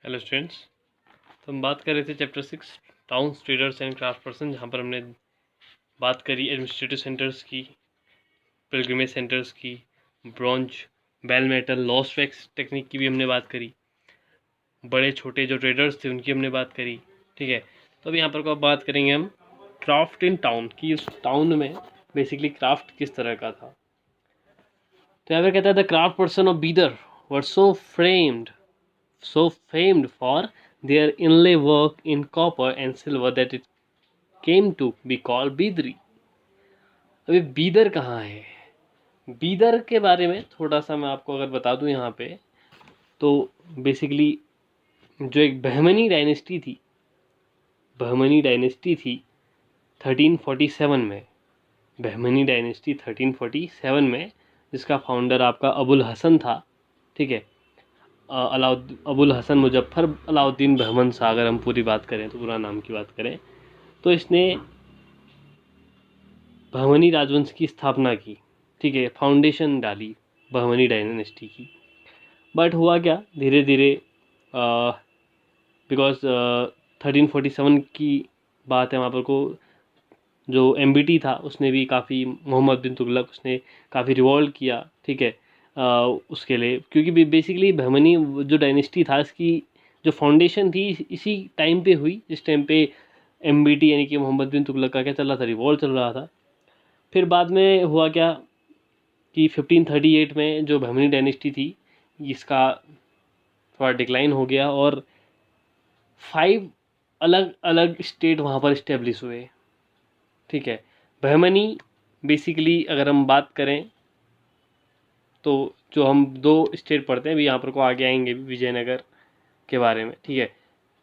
Hello students. तो हम बात कर रहे थे chapter 6 towns traders and craft person, जहाँ पर हमने बात करी एडमिनिस्ट्रेटिव सेंटर्स की, पिलग्रिमेज सेंटर्स की, bronze, bell metal, lost wax technique की भी हमने बात करी, बड़े छोटे जो ट्रेडर्स थे उनकी हमने बात करी। ठीक है, तो अब यहाँ पर को अब बात करेंगे हम क्राफ्ट इन टाउन की। उस टाउन में बेसिकली क्राफ्ट किस तरह का था। तो यहाँ पर कहता है the craft person of Bidar were so famed for their inlay work in copper and silver that it came to be called बीदरी। अभी बीदर कहाँ है? बीदर के बारे में थोड़ा सा मैं आपको अगर बता दूं यहाँ पे, तो बेसिकली जो एक बहमनी डायनेस्टी थी 1347 में, बहमनी डायनेस्टी 1347 में, जिसका फाउंडर आपका अबुल हसन था। ठीक है, अबुल हसन मुजफ्फर अलाउद्दीन बहमन शाह, अगर हम पूरी बात करें तो पूरा नाम की बात करें तो इसने बहमनी राजवंश की स्थापना की। ठीक है, फाउंडेशन डाली बहमनी डायनेस्टी की। बट हुआ क्या, धीरे धीरे बिकॉज 1347 की बात है, वहाँ पर को जो एमबीटी था उसने भी काफ़ी, मोहम्मद बिन तुगलक, उसने काफ़ी रिवॉल्ट किया। ठीक है, उसके लिए, क्योंकि बेसिकली बहमनी जो डायनेस्टी था इसकी जो फाउंडेशन थी इसी टाइम पे हुई, जिस टाइम पे एमबीटी यानी कि मोहम्मद बिन तुगलक का क्या चल रहा था, रिवॉल्ट चल रहा था। फिर बाद में हुआ क्या कि 1538 में जो बहमनी डायनेस्टी थी इसका थोड़ा डिक्लाइन हो गया और 5 अलग अलग स्टेट वहाँ पर इस्टेब्लिश हुए। ठीक है, बहमनी बेसिकली अगर हम बात करें तो जो हम 2 स्टेट पढ़ते हैं अभी, यहाँ पर को आगे आएंगे भी विजयनगर के बारे में। ठीक है,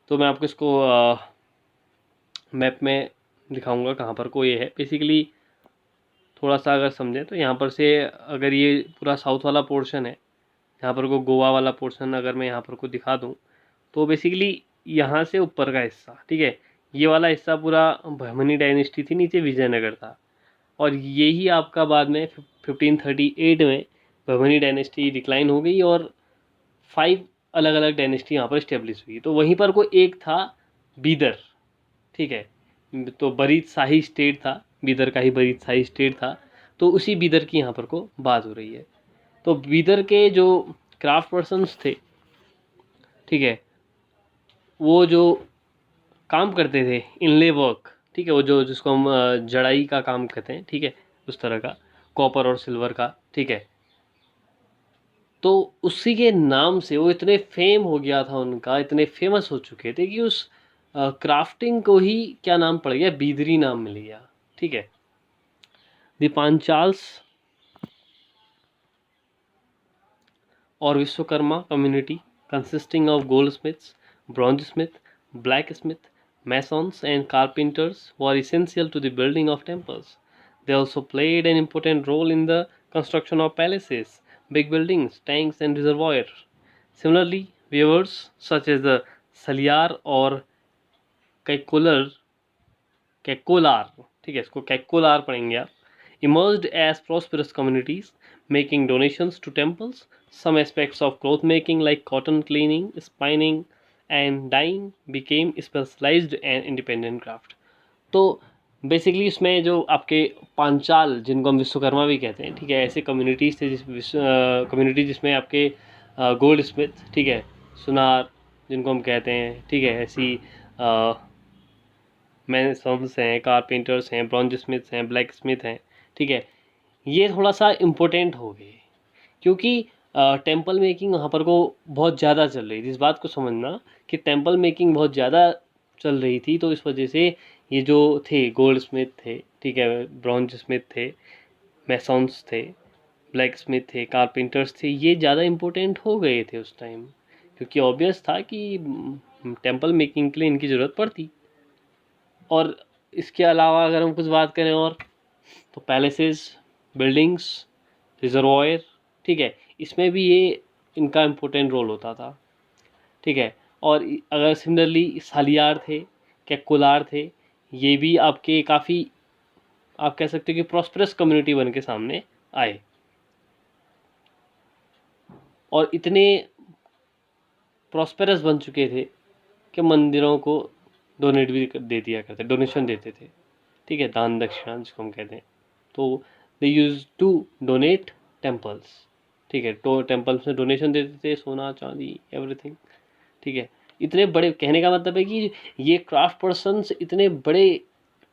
तो मैं आपको इसको मैप में दिखाऊंगा कहाँ पर को ये है। बेसिकली थोड़ा सा अगर समझें तो यहाँ पर से अगर ये पूरा साउथ वाला पोर्शन है, यहाँ पर को गोवा वाला पोर्शन अगर मैं यहाँ पर को दिखा दूँ तो बेसिकली यहाँ से ऊपर का हिस्सा, ठीक है, ये वाला हिस्सा पूरा बहमनी डायनेस्टी थी, नीचे विजयनगर था। और यही आपका बाद में 1538 में बहमनी डायनेस्टी डिक्लाइन हो गई और 5 अलग अलग डायनेस्टी यहाँ पर इस्टेब्लिश हुई। तो वहीं पर को एक था बीदर। ठीक है, तो बरीद शाही स्टेट था, बीदर का ही बरीद शाही स्टेट था। तो उसी बीदर की यहाँ पर को बात हो रही है। तो बीदर के जो क्राफ्ट पर्सन्स थे, ठीक है, वो जो काम करते थे इनले वर्क, ठीक है, वो जो जिसको हम जड़ाई का काम कहते हैं, ठीक है, उस तरह का, कॉपर और सिल्वर का। ठीक है, तो उसी के नाम से वो इतने फेम हो गया था उनका, इतने फेमस हो चुके थे कि उस क्राफ्टिंग को ही क्या नाम पड़ गया, बीदरी नाम मिल गया। ठीक है, दीपांचाल्स और Vishwakarma community consisting of goldsmiths, bronzesmith, blacksmith, masons and carpenters were essential to the building of temples. They also played an important role in the construction of palaces, big buildings, tanks and reservoirs. Similarly, weavers such as the Saliyar or Kaikolar, Kekolar, ठीक है, इसको कैकोलार पढ़ेंगे आप, emerged as prosperous communities, making donations to temples. Some aspects of cloth making like cotton cleaning, spinning and dyeing became specialized and independent craft. तो basically इसमें जो आपके पांचाल, जिनको हम विश्वकर्मा भी कहते हैं, ठीक है, ऐसे कम्युनिटीज़ थे कम्युनिटी जिसमें आपके गोल्ड स्मिथ, ठीक है, सुनार जिनको हम कहते हैं, ठीक है, ऐसी मैसन्स हैं, कारपेंटर्स हैं, ब्रॉन्ज स्मिथ्स हैं, ब्लैक स्मिथ हैं। ठीक है, ये थोड़ा सा इम्पोर्टेंट हो गए क्योंकि टेम्पल मेकिंग वहाँ पर को बहुत ज़्यादा चल रही थी। इस बात को समझना कि टेम्पल मेकिंग बहुत ज़्यादा चल रही थी, तो इस वजह से ये जो थे गोल्ड स्मिथ थे, ठीक है, ब्रॉन्ज स्मिथ थे, मैसन्स थे, ब्लैक स्मिथ थे, कारपेंटर्स थे, ये ज़्यादा इम्पोर्टेंट हो गए थे उस टाइम, क्योंकि ऑब्वियस था कि टेम्पल मेकिंग के लिए इनकी ज़रूरत पड़ती। और इसके अलावा अगर हम कुछ बात करें और, तो पैलेसेस, बिल्डिंग्स, रिजर्वायर, ठीक है, इसमें भी ये इनका इम्पोर्टेंट रोल होता था। ठीक है, और अगर सिमिलरली सालियार थे, कैकोलार थे, ये भी आपके काफ़ी, आप कह सकते हो कि प्रॉस्परस कम्युनिटी बन के सामने आए और इतने प्रॉस्पेरस बन चुके थे कि मंदिरों को डोनेट भी दे दिया करते, डोनेशन देते थे, ठीक है, दान दक्षिणा जिसको हम कहते हैं। तो दे यूज टू डोनेट टेम्पल्स, ठीक है, तो टेम्पल्स में डोनेशन देते थे, सोना चांदी एवरीथिंग, ठीक है। इतने बड़े, कहने का मतलब है कि ये क्राफ्ट पर्सन्स इतने बड़े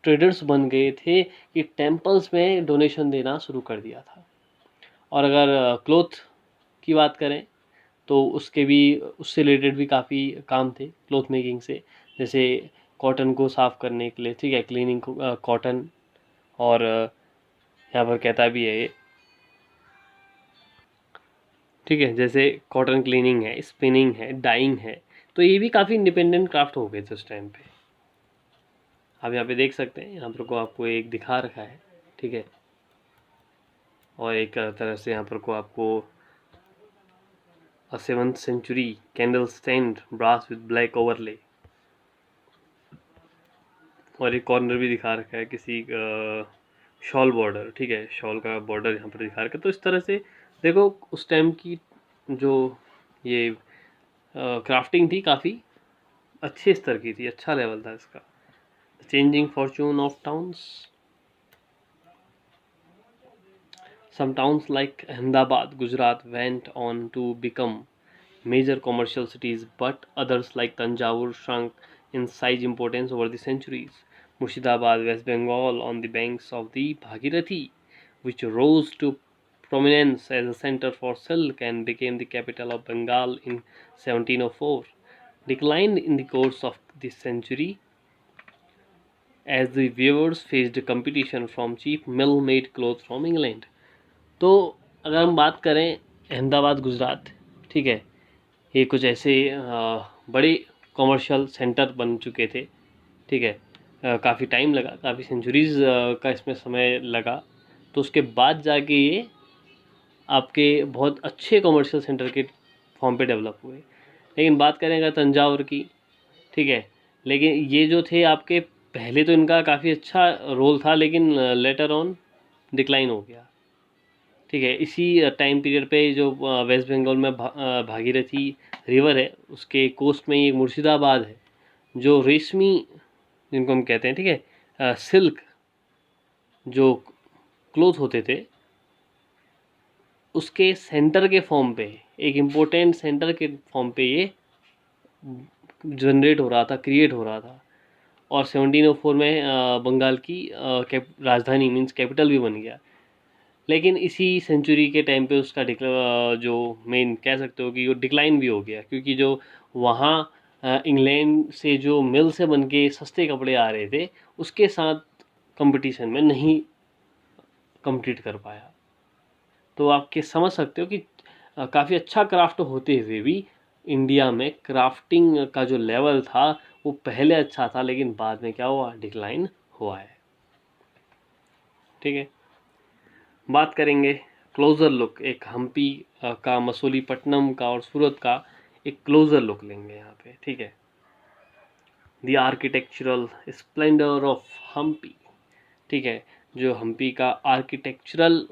ट्रेडर्स बन गए थे कि टेम्पल्स में डोनेशन देना शुरू कर दिया था। और अगर क्लोथ की बात करें तो उसके भी, उससे रिलेटेड भी काफ़ी काम थे क्लोथ मेकिंग से, जैसे कॉटन को साफ़ करने के लिए, ठीक है, क्लीनिंग कॉटन, और यहाँ पर कहता भी है ये, ठीक है, जैसे कॉटन क्लीनिंग है, स्पिनिंग है, डाइंग है, तो ये भी काफ़ी इंडिपेंडेंट क्राफ्ट हो गए थे उस टाइम पे। आप यहाँ पे देख सकते हैं, यहाँ पर को आपको एक दिखा रखा है, ठीक है, और एक तरह से यहाँ पर को आपको a 7th century candle stand brass with black overlay, और एक कॉर्नर भी दिखा रखा है किसी शॉल बॉर्डर, ठीक है, शॉल का बॉर्डर यहाँ पर दिखा रखा है। तो इस तरह से देखो उस टाइम की जो ये क्राफ्टिंग थी काफ़ी अच्छे स्तर की थी, अच्छा लेवल था इसका। Changing Fortune of towns, some towns like Ahmedabad, Gujarat went on to become major commercial cities, but others like Tanjavur shrunk in size importance over the centuries. Murshidabad, West Bengal, on the banks of the Bhagirathi, which rose to prominence as a center for silk and became the capital of Bengal in 1704, declined in the course of the century as the weavers faced competition from cheap mill-made clothes from England. तो अगर हम बात करें अहमदाबाद गुजरात, ठीक है, ये कुछ ऐसे बड़े कॉमर्शियल सेंटर बन चुके थे, ठीक है, काफ़ी टाइम लगा, काफ़ी सेंचुरीज़ का इसमें समय लगा, तो उसके बाद जाके ये आपके बहुत अच्छे कॉमर्शियल सेंटर के फॉर्म पे डेवलप हुए। लेकिन बात करें अगर तंजावुर की, ठीक है, लेकिन ये जो थे आपके, पहले तो इनका काफ़ी अच्छा रोल था, लेकिन लेटर ऑन डिक्लाइन हो गया, ठीक है। इसी टाइम पीरियड पे जो वेस्ट बंगाल में भागीरथी रिवर है, उसके कोस्ट में एक मुर्शिदाबाद है, जो रेशमी जिनको हम कहते हैं, ठीक है, सिल्क जो क्लोथ होते थे, उसके सेंटर के फॉर्म पे, एक इम्पोर्टेंट सेंटर के फॉर्म पे ये जनरेट हो रहा था, क्रिएट हो रहा था। और 1704 में बंगाल की राजधानी मीन्स कैपिटल भी बन गया। लेकिन इसी सेंचुरी के टाइम पे उसका जो मेन कह सकते हो कि वो डिक्लाइन भी हो गया, क्योंकि जो वहाँ इंग्लैंड से जो मिल से बन के सस्ते कपड़े आ रहे थे, उसके साथ कंपटीशन में नहीं कम्पीट कर पाया। तो आप के समझ सकते हो कि काफ़ी अच्छा क्राफ्ट होते हुए भी इंडिया में क्राफ्टिंग का जो लेवल था वो पहले अच्छा था, लेकिन बाद में क्या हुआ, डिक्लाइन हुआ है, ठीक है। बात करेंगे क्लोज़र लुक, एक हम्पी का, मसूलीपट्टनम का और सूरत का एक क्लोज़र लुक लेंगे यहाँ पे, ठीक है। The architectural splendour of Hampi, ठीक है, जो हम्पी का आर्किटेक्चरल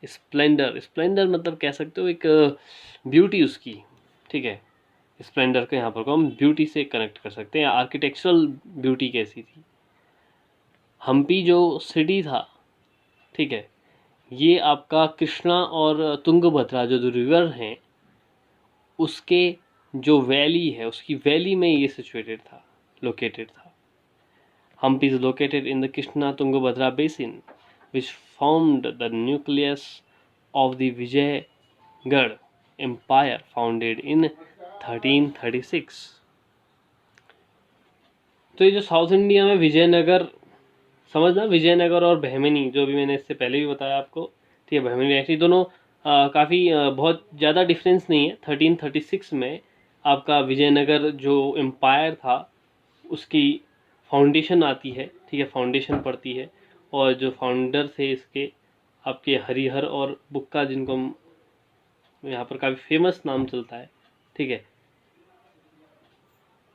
स्प्लेंडर, स्प्लेंडर मतलब कह सकते हो एक ब्यूटी उसकी, ठीक है। स्प्लेंडर को यहाँ पर को हम ब्यूटी से कनेक्ट कर सकते हैं, आर्किटेक्चरल ब्यूटी कैसी थी। हम्पी जो सिटी था, ठीक है, ये आपका कृष्णा और तुंगभद्रा जो रिवर हैं, उसके जो वैली है, उसकी वैली में ये सिचुएटेड था, लोकेटेड था। Hampi is located in the Krishna Tungabhadra basin which formed the nucleus of the Vijaygarh Empire founded in 1336। तो ये जो साउथ इंडिया में विजयनगर, समझना, विजयनगर और बहमनी, जो भी मैंने इससे पहले भी बताया आपको, ठीक है, बहमनी एक्चुअली दोनों काफ़ी बहुत ज़्यादा डिफरेंस नहीं है। 1336 में आपका विजयनगर जो एम्पायर था उसकी फाउंडेशन आती है, ठीक है, फाउंडेशन पड़ती है, और जो फाउंडर थे इसके आपके हरिहर और बुक्का, जिनको हम यहाँ पर काफ़ी फेमस नाम चलता है, ठीक है।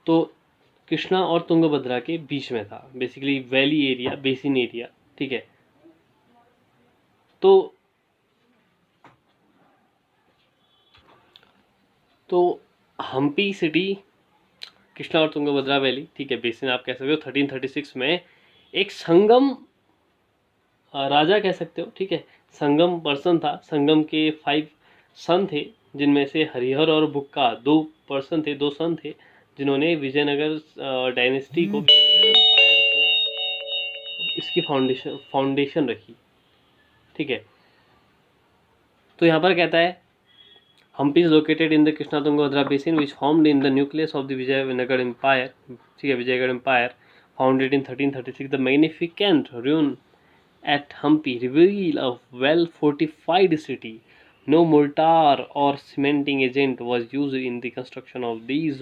तो कृष्णा और तुंगभद्रा के बीच में था, basically valley area, basin area, ठीक है। तो तो हम्पी सिटी, कृष्णा और तुंगभद्रा वैली, ठीक है, बेसिन आप कह सकते हो, 1336 में एक संगम राजा कह सकते हो, ठीक है, संगम पर्सन था। संगम के 5 सन थे, जिनमें से हरिहर और बुक्का 2 पर्सन थे, 2 सन थे, जिन्होंने विजयनगर डायनेस्टी को, विजयनगर एम्पायर को, इसकी फाउंडेशन रखी, ठीक है। तो यहाँ पर कहता है Hampi is located in the Krishna Tungabhadra basin which formed in the nucleus of the Vijayanagara empire, ठीक है, Vijaygarh empire founded in 1336। The magnificent ruin at Hampi reveal a well-fortified city. No mortar or cementing agent was used in the construction of these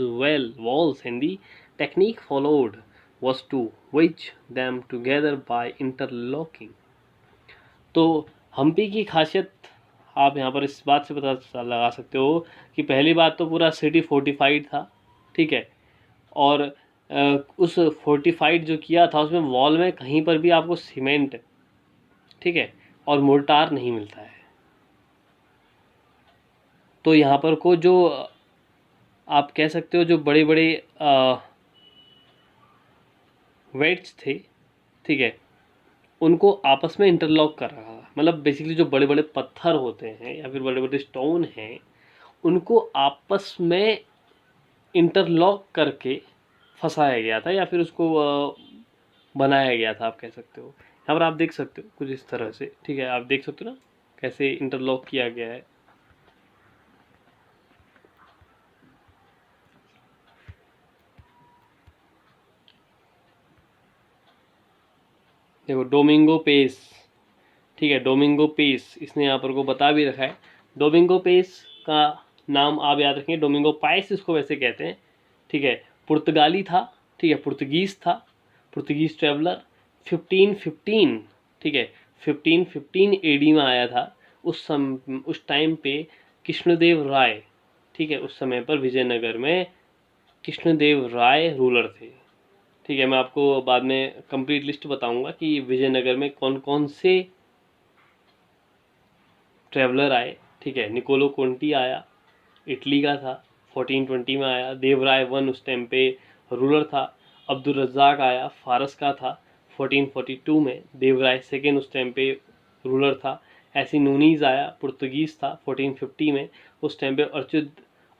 walls, and the technique followed was to wedge them together by interlocking. तो हम्पी की खासियत आप यहाँ पर इस बात से पता लगा सकते हो कि पहली बात तो पूरा सिटी फोर्टिफाइड था, ठीक है, और उस फोर्टिफाइड जो किया था उसमें वॉल में कहीं पर भी आपको सीमेंट, ठीक है, और मोर्टार नहीं मिलता है। तो यहाँ पर को जो आप कह सकते हो जो बड़े बड़े वेट्स थे, ठीक है, उनको आपस में इंटरलॉक कर रहा था। मतलब बेसिकली जो बड़े बड़े पत्थर होते हैं या फिर बड़े बड़े स्टोन हैं, उनको आपस में इंटरलॉक करके फंसाया गया था, या फिर उसको बनाया गया था, आप कह सकते हो। यहाँ पर आप देख सकते हो कुछ इस तरह से, ठीक है, आप देख सकते हो ना कैसे इंटरलॉक किया गया है। देखो डोमिंगो पेस, ठीक है, डोमिंगो पेस इसने यहाँ पर को बता भी रखा है। डोमिंगो पेस का नाम आप याद रखेंगे, डोमिंगो पाइस इसको वैसे कहते हैं, ठीक है, पुर्तगाली था, ठीक है, पुर्तगीज था, पुर्तगीज ट्रेवलर। 1515, ठीक है, 1515 एडी में आया था। उस टाइम पे कृष्णदेव राय, ठीक है, उस समय पर विजयनगर में कृष्णदेव राय रूलर थे, ठीक है। मैं आपको बाद में कंप्लीट लिस्ट बताऊंगा कि विजयनगर में कौन कौन से ट्रेवलर आए, ठीक है। निकोलो कोंटी आया, इटली का था, 1420 में आया। देवराय वन उस टाइम पे रूलर था। अब्दुल रज्जाक आया, फारस का था, 1442 में। देवराय सेकेंड उस टाइम पे रूलर था। ऐसी नूनीज आया, पुर्तगीज था, 1450 में। उस टाइम पे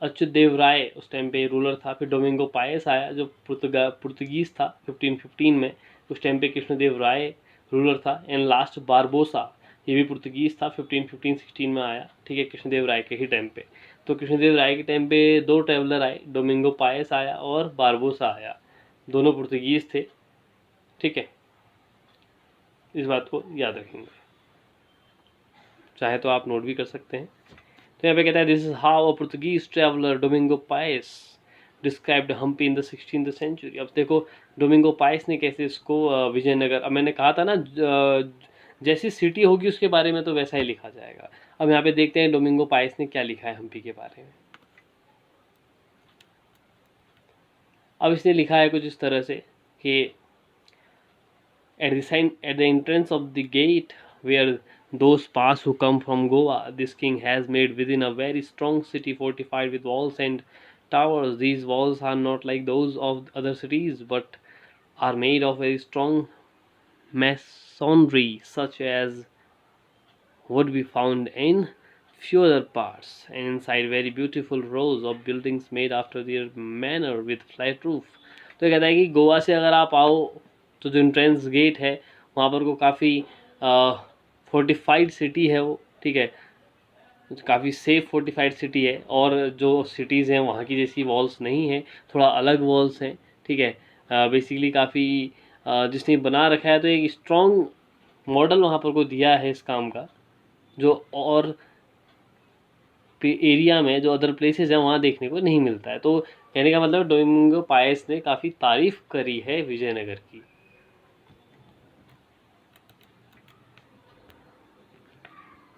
अच्युत देव राय उस टाइम पे रूलर था। फिर डोमिंगो पायस आया जो पुर्तगीज था, 1515 में। उस टाइम पे कृष्णदेव राय रूलर था। एंड लास्ट बारबोसा, ये भी पुर्तगीज था, 1515-16 में आया, ठीक है, कृष्णदेव राय के ही टाइम पे। तो कृष्णदेव राय के टाइम पे 2 ट्रेवलर आए, डोमिंगो पायस आया और बारबोसा आया, दोनों पुर्तगीज थे, ठीक है। इस बात को याद रखेंगे, चाहे तो आप नोट भी कर सकते हैं। तो यहाँ पे कहता है this is how a Portuguese traveller Domingo Paes described Hampi in the 16th century. अब देखो डोमिंगो पायस ने कैसे इसको विजयनगर, अब मैंने कहा था ना जैसी सिटी होगी उसके बारे में तो वैसा ही लिखा जाएगा। अब यहाँ पे देखते हैं डोमिंगो पायस ने क्या लिखा है हम्पी के बारे में। अब इसने लिखा है कुछ इस तरह से कि at the entrance of the gate where those pass who come from Goa, this king has made within a very strong city fortified with walls and towers. These walls are not like those of other cities, but are made of very strong masonry, such as would be found in few other parts, and inside very beautiful rows of buildings made after their manner with flat roof. तो कहता है कि गोवा से अगर आप आओ तो जो एंट्रेंस गेट है वहाँ पर को काफ़ी फोर्टिफाइड सिटी है वो, ठीक है, काफ़ी सेफ फोर्टिफाइड सिटी है। और जो सिटीज़ हैं वहाँ की जैसी वॉल्स नहीं है, थोड़ा अलग वॉल्स हैं, ठीक है। बेसिकली काफ़ी जिसने बना रखा है तो एक स्ट्रॉन्ग मॉडल वहाँ पर को दिया है इस काम का, जो और एरिया में जो अदर प्लेसेस हैं वहाँ देखने को नहीं मिलता है। तो कहने का मतलब डोमिंगो पायस ने काफ़ी तारीफ करी है विजयनगर की।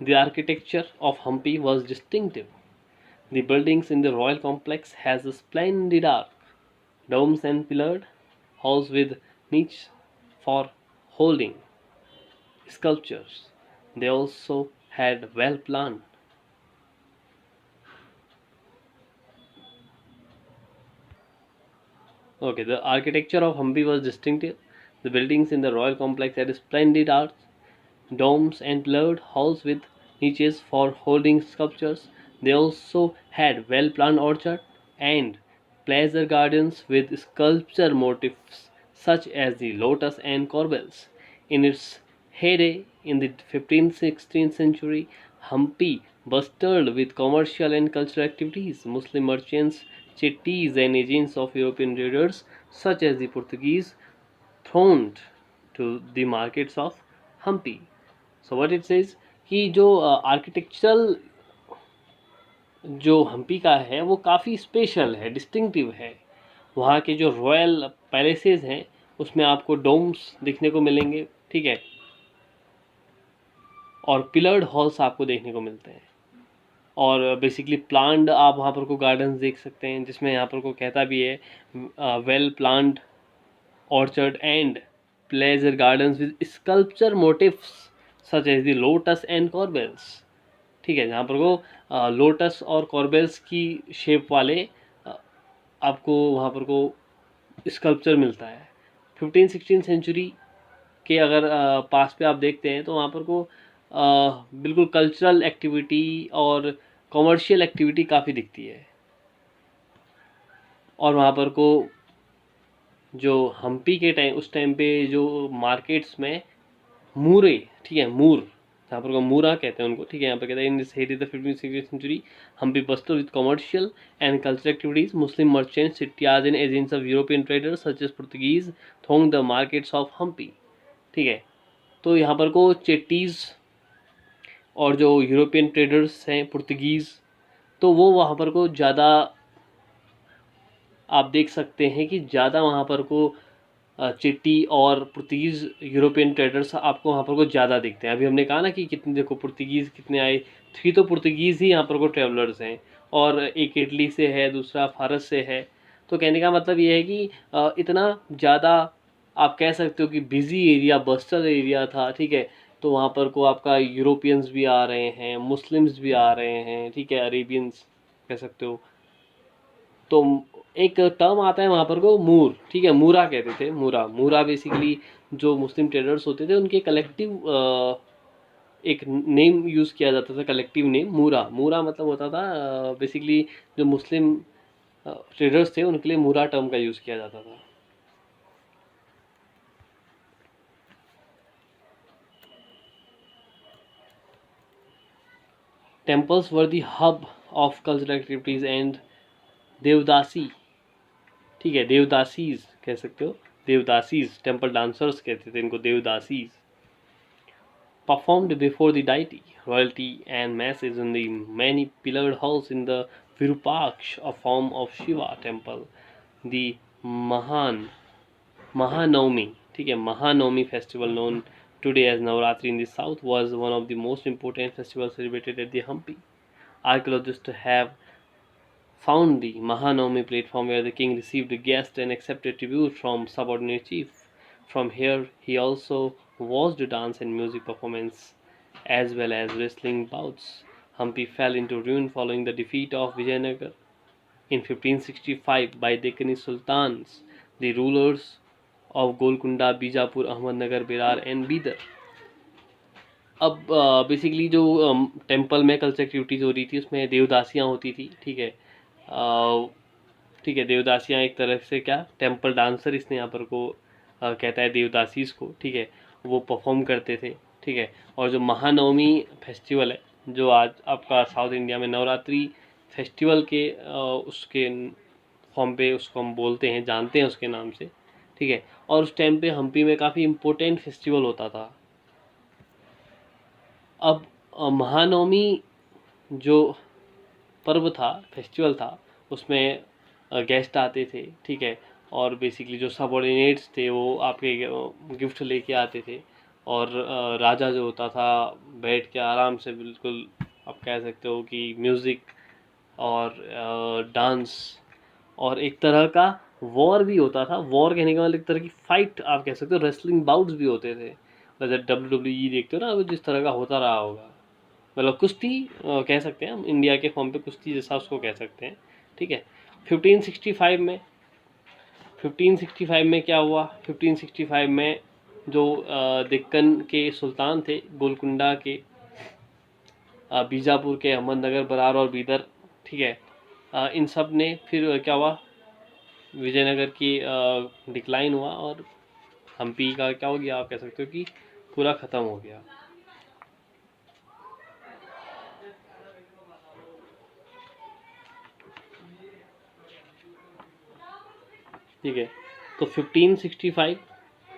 The architecture of Hampi was distinctive. The buildings in the royal complex has a splendid arc, domes and pillared halls with niches for holding sculptures. They also had well planned Okay, the architecture of Hampi was distinctive. The buildings in the royal complex had splendid arcs, domes, and pillared halls with niches for holding sculptures. They also had well-planned orchard and pleasure gardens with sculpture motifs such as the lotus and corbels. In its heyday in the 15th-16th century, Hampi bustled with commercial and cultural activities. Muslim merchants, chettis, and agents of European traders such as the Portuguese thronged to the markets of Hampi. So what it says कि जो architectural जो हम्पी का है वो काफ़ी special है, distinctive है। वहाँ के जो रॉयल पैलेसेस हैं उसमें आपको डोम्स देखने को मिलेंगे, ठीक है, और पिलर्ड हॉल्स आपको देखने को मिलते हैं। और बेसिकली प्लान्ड आप वहाँ पर को गार्डन्स देख सकते हैं, जिसमें यहाँ पर को कहता भी है well planned orchard and pleasure gardens with sculpture motifs such as the lotus and corbels। ठीक है, जहाँ पर को लोटस और कॉर्बेल्स की शेप वाले आपको वहाँ पर को स्कल्पचर मिलता है। 15-16 सेंचुरी के अगर पास पे आप देखते हैं तो वहाँ पर को बिल्कुल कल्चरल एक्टिविटी और कॉमर्शियल एक्टिविटी काफ़ी दिखती है। और वहाँ पर को जो हम्पी के टाइम उस टाइम पे जो मार्केट्स में मूरे, ठीक है, मूर, जहाँ पर को मूरा कहते हैं उनको, ठीक है, यहाँ पर कहते हैं in this head is the 15th-16th century Hampi bustled with commercial and cultural activities. Muslim merchants, Chettiars and agents of European traders such as Portuguese थोंग द मार्केट्स ऑफ हम्पी। ठीक है, तो यहाँ पर को चेट्टीज और जो यूरोपियन ट्रेडर्स हैं पुर्तगीज़, तो वो वहाँ पर को ज़्यादा आप देख सकते हैं कि ज़्यादा वहाँ पर को चिट्टी और पुर्तगीज़ यूरोपियन ट्रेडर्स आपको वहाँ पर को ज़्यादा दिखते हैं। अभी हमने कहा ना कि कितने देखो पुर्तगीज़ कितने आए, 3 तो पुर्तगीज़ ही यहाँ पर को ट्रेवलर्स हैं, और एक इटली से है, दूसरा फारस से है। तो कहने का मतलब ये है कि इतना ज़्यादा आप कह सकते हो कि बिज़ी एरिया, बस्टल एरिया था, ठीक है। तो वहाँ पर को आपका यूरोपियंस भी आ रहे हैं, मुस्लिम्स भी आ रहे हैं, ठीक है, अरेबियंस कह सकते हो। तो एक टर्म आता है वहाँ पर को मूर, ठीक है, मूरा कहते थे, मूरा। मूरा बेसिकली जो मुस्लिम ट्रेडर्स होते थे उनके कलेक्टिव एक नेम यूज़ किया जाता था, कलेक्टिव नेम मूरा। मूरा मतलब होता था बेसिकली जो मुस्लिम ट्रेडर्स थे उनके लिए मूरा टर्म का यूज़ किया जाता था। Temples were the hub of cultural activities and devadasi, ठीक है, देवदासीज कह सकते हो, देवदासीज, टेम्पल डांसर्स कहते थे इनको, devadasis, performed before the deity, royalty, and masses in the many pillared halls in the Virupaksha, a form of Shiva temple. The Mahan Mahanavami, ठीक है, Mahanavami festival known today as Navratri in the south was one of the most important festivals celebrated at the Hampi. Archaeologists have found the Mahanavami platform where the king received guests and accepted tribute from subordinate chief. From here, he also watched dance and music performance as well as wrestling bouts. Hampi fell into ruin following the defeat of Vijayanagar in 1565 by Deccani Sultans, the rulers of Golconda, Bijapur, Ahmednagar, Berar and Bidar. अब basically जो temple में culture activities हो रही थी उसमें देवदासियाँ होती थी, ठीक है, ठीक है, देवदासियाँ एक तरह से क्या टेम्पल डांसर इसने यहाँ पर को कहता है देवदासीज को, ठीक है, वो परफॉर्म करते थे, ठीक है। और जो महानवमी फेस्टिवल है जो आज आपका साउथ इंडिया में नवरात्रि फेस्टिवल के उसके फॉर्म पे उसको हम बोलते हैं, जानते हैं उसके नाम से, ठीक है। और उस टाइम पे हम्पी में काफ़ी इम्पोर्टेंट फेस्टिवल होता था। अब महानवमी जो पर्व था, फेस्टिवल था, उसमें गेस्ट आते थे, ठीक है, और बेसिकली जो सबऑर्डिनेट्स थे वो आपके गिफ्ट लेके आते थे, और राजा जो होता था बैठ के आराम से बिल्कुल आप कह सकते हो कि म्यूज़िक और डांस और एक तरह का वॉर भी होता था। वॉर कहने का मतलब एक तरह की फाइट आप कह सकते हो, रेसलिंग बाउट्स भी होते थे, जैसे WWE देखते हो ना, वो जिस तरह का होता रहा होगा, मतलब कुश्ती कह सकते हैं हम, इंडिया के फॉर्म पे कुश्ती जैसा उसको कह सकते हैं, ठीक है। 1565 में 1565 में क्या हुआ, 1565 में जो दक्कन के सुल्तान थे, गोलकुंडा के, बीजापुर के, अहमदनगर, बरार और बीदर, ठीक है, इन सब ने फिर क्या हुआ, विजयनगर की डिक्लाइन हुआ और हम्पी का क्या हो गया, आप कह सकते हो कि पूरा ख़त्म हो गया। ठीक है, तो 1565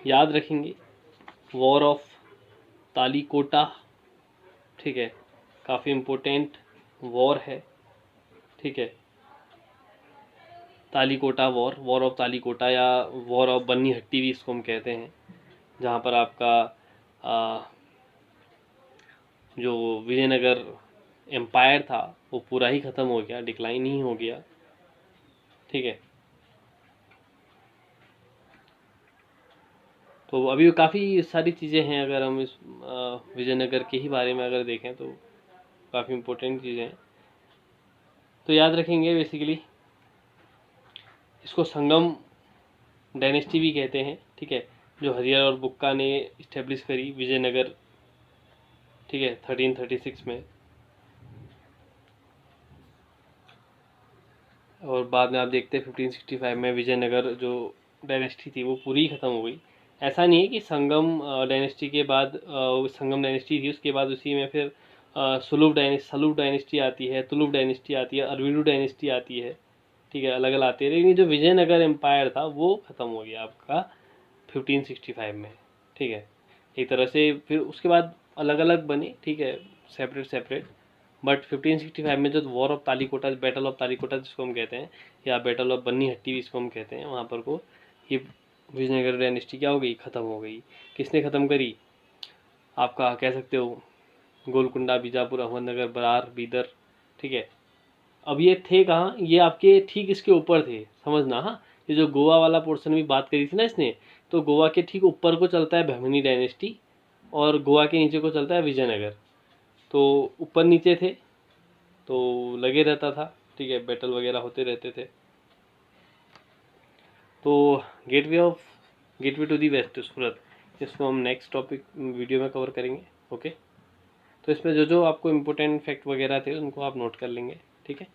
याद रखेंगे, वॉर ऑफ तालीकोटा, ठीक है, काफ़ी इम्पोर्टेंट वॉर है, ठीक है, Talikota war, war of Talikota या वॉर ऑफ बन्नी हट्टी भी इसको हम कहते हैं, जहाँ पर आपका जो विजयनगर एम्पायर था वो पूरा ही ख़त्म हो गया, डिक्लाइन ही हो गया, ठीक है। तो अभी काफ़ी सारी चीज़ें हैं, अगर हम इस विजयनगर के ही बारे में अगर देखें तो काफ़ी इम्पोर्टेंट चीज़ें हैं। तो याद रखेंगे बेसिकली इसको संगम डायनेस्टी भी कहते हैं, ठीक है, जो हरियर और बुक्का ने इस्टेब्लिश करी विजयनगर, ठीक है, 1336 में, और बाद में आप देखते हैं 1565 में विजयनगर जो डायनेस्टी थी वो पूरी ख़त्म हो गई। ऐसा नहीं है कि संगम डायनेस्टी के बाद संगम डायनेस्टी थी, उसके बाद उसी में फिर सलूब डायनेस्टी आती है, तुलुप डायनेस्टी आती है, अरविडू डायनेस्टी आती है, ठीक है, अलग अलग आती है, लेकिन जो विजयनगर एम्पायर था वो ख़त्म हो गया आपका 1565 में, ठीक है। एक तरह से फिर उसके बाद अलग अलग बने, ठीक है, सेपरेट सेपरेट, बट 1565 में जो war of Talikota, battle of Talikota जिसको हम कहते हैं, या बैटल ऑफ बन्नी हट्टी भी इसको हम कहते हैं, वहाँ पर को ये विजयनगर डायनेस्टी क्या हो गई, ख़त्म हो गई। किसने ख़त्म करी, आपका कह सकते हो गोलकुंडा, बीजापुर, अहमदनगर, बरार, बीदर, ठीक है। अब ये थे कहाँ, ये आपके ठीक इसके ऊपर थे, समझना। हाँ, ये जो गोवा वाला पोर्शन भी बात करी थी ना इसने, तो गोवा के ठीक ऊपर को चलता है बहमनी डायनेस्टी और गोवा के नीचे को चलता है विजयनगर। तो ऊपर नीचे थे तो लगे रहता था, ठीक है, बैटल वगैरह होते रहते थे। तो गेटवे टू दी वेस्ट सूरत, इसको हम नेक्स्ट टॉपिक वीडियो में कवर करेंगे, ओके। तो इसमें जो जो आपको इम्पोर्टेंट फैक्ट वगैरह थे उनको आप नोट कर लेंगे, ठीक है।